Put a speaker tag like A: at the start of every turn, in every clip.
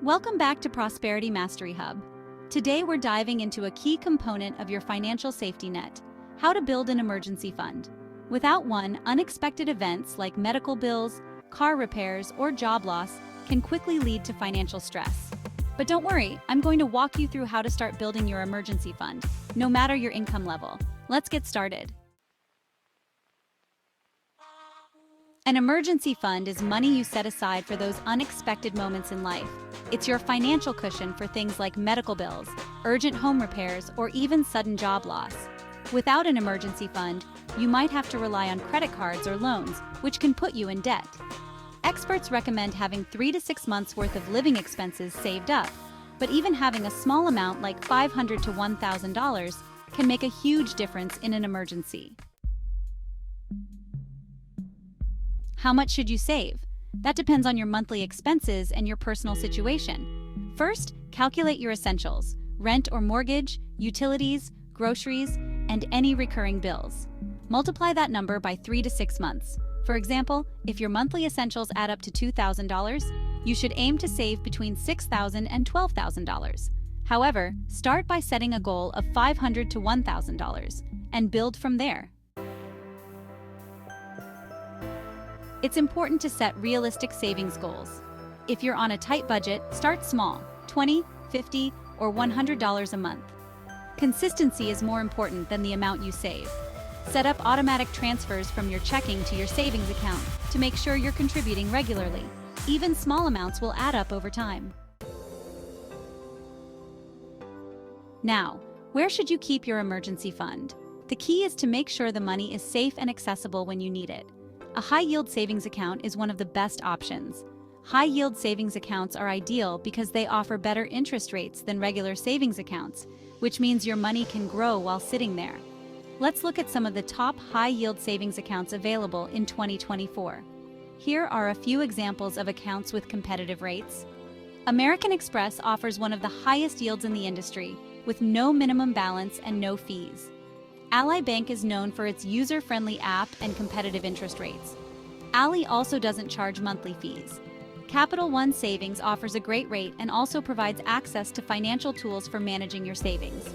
A: Welcome back to Prosperity Mastery Hub. Today we're diving into a key component of your financial safety net: how to build an emergency fund. Without one, unexpected events like medical bills, car repairs, or job loss can quickly lead to financial stress. But don't worry, I'm going to walk you through how to start building your emergency fund, no matter your income level. Let's get started. An emergency fund is money you set aside for those unexpected moments in life. It's your financial cushion for things like medical bills, urgent home repairs, or even sudden job loss. Without an emergency fund, you might have to rely on credit cards or loans, which can put you in debt. Experts recommend having 3 to 6 months worth of living expenses saved up, but even having a small amount like $500 to $1,000 can make a huge difference in an emergency. How much should you save? That depends on your monthly expenses and your personal situation. First, calculate your essentials: rent or mortgage, utilities, groceries, and any recurring bills. Multiply that number by 3 to 6 months. For example, if your monthly essentials add up to $2,000, you should aim to save between $6,000 and $12,000. However, start by setting a goal of $500 to $1,000 and build from there. It's important to set realistic savings goals. If you're on a tight budget, start small: $20, $50, or $100 a month. Consistency is more important than the amount you save. Set up automatic transfers from your checking to your savings account to make sure you're contributing regularly. Even small amounts will add up over time. Now, where should you keep your emergency fund? The key is to make sure the money is safe and accessible when you need it. A high-yield savings account is one of the best options. High-yield savings accounts are ideal because they offer better interest rates than regular savings accounts, which means your money can grow while sitting there. Let's look at some of the top high-yield savings accounts available in 2024. Here are a few examples of accounts with competitive rates. American Express offers one of the highest yields in the industry, with no minimum balance and no fees. Ally Bank is known for its user-friendly app and competitive interest rates. Ally also doesn't charge monthly fees. Capital One Savings offers a great rate and also provides access to financial tools for managing your savings.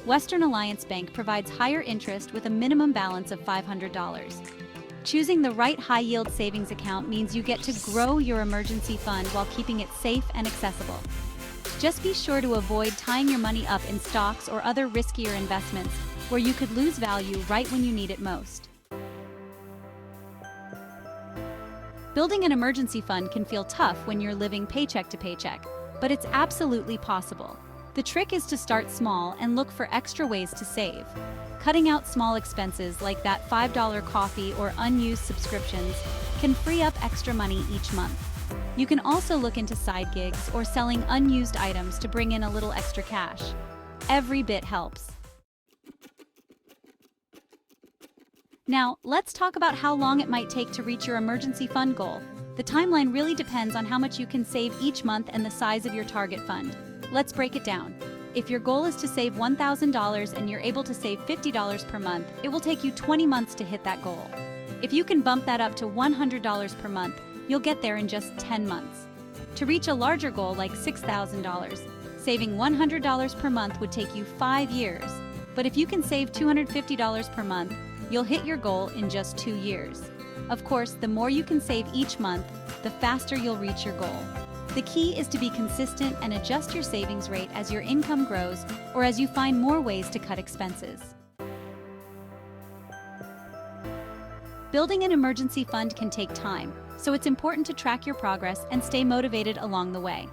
A: Western Alliance Bank provides higher interest with a minimum balance of $500. Choosing the right high-yield savings account means you get to grow your emergency fund while keeping it safe and accessible. Just be sure to avoid tying your money up in stocks or other riskier investments where you could lose value right when you need it most. Building an emergency fund can feel tough when you're living paycheck to paycheck, but it's absolutely possible. The trick is to start small and look for extra ways to save. Cutting out small expenses like that $5 coffee or unused subscriptions can free up extra money each month. You can also look into side gigs or selling unused items to bring in a little extra cash. Every bit helps. Now, let's talk about how long it might take to reach your emergency fund goal. The timeline really depends on how much you can save each month and the size of your target fund. Let's break it down. If your goal is to save $1,000 and you're able to save $50 per month, it will take you 20 months to hit that goal. If you can bump that up to $100 per month, you'll get there in just 10 months. To reach a larger goal like $6,000, saving $100 per month would take you 5 years. But if you can save $250 per month, you'll hit your goal in just 2 years. Of course, the more you can save each month, the faster you'll reach your goal. The key is to be consistent and adjust your savings rate as your income grows or as you find more ways to cut expenses. Building an emergency fund can take time, so it's important to track your progress and stay motivated along the way.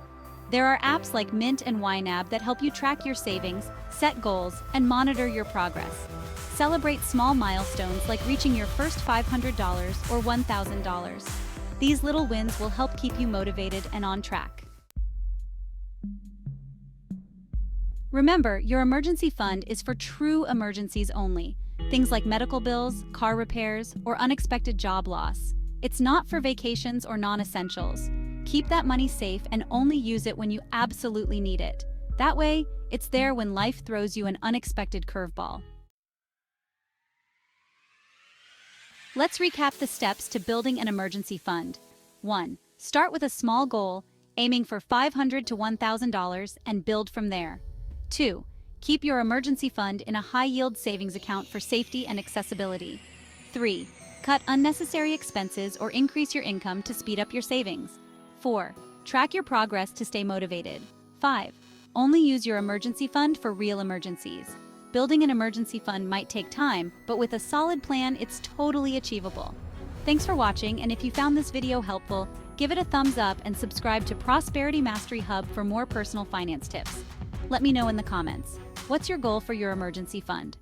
A: There are apps like Mint and YNAB that help you track your savings, set goals, and monitor your progress. Celebrate small milestones like reaching your first $500 or $1,000. These little wins will help keep you motivated and on track. Remember, your emergency fund is for true emergencies only. Things like medical bills, car repairs, or unexpected job loss. It's not for vacations or non-essentials. Keep that money safe and only use it when you absolutely need it. That way, it's there when life throws you an unexpected curveball. Let's recap the steps to building an emergency fund. 1. Start with a small goal. aiming for $500 to $1,000 and build from there. 2. Keep your emergency fund in a high-yield savings account for safety and accessibility. 3. Cut unnecessary expenses or increase your income to speed up your savings. 4. Track your progress to stay motivated. 5. Only use your emergency fund for real emergencies. Building an emergency fund might take time, but with a solid plan, it's totally achievable. Thanks for watching, and if you found this video helpful, give it a thumbs up and subscribe to Prosperity Mastery Hub for more personal finance tips. Let me know in the comments, what's your goal for your emergency fund?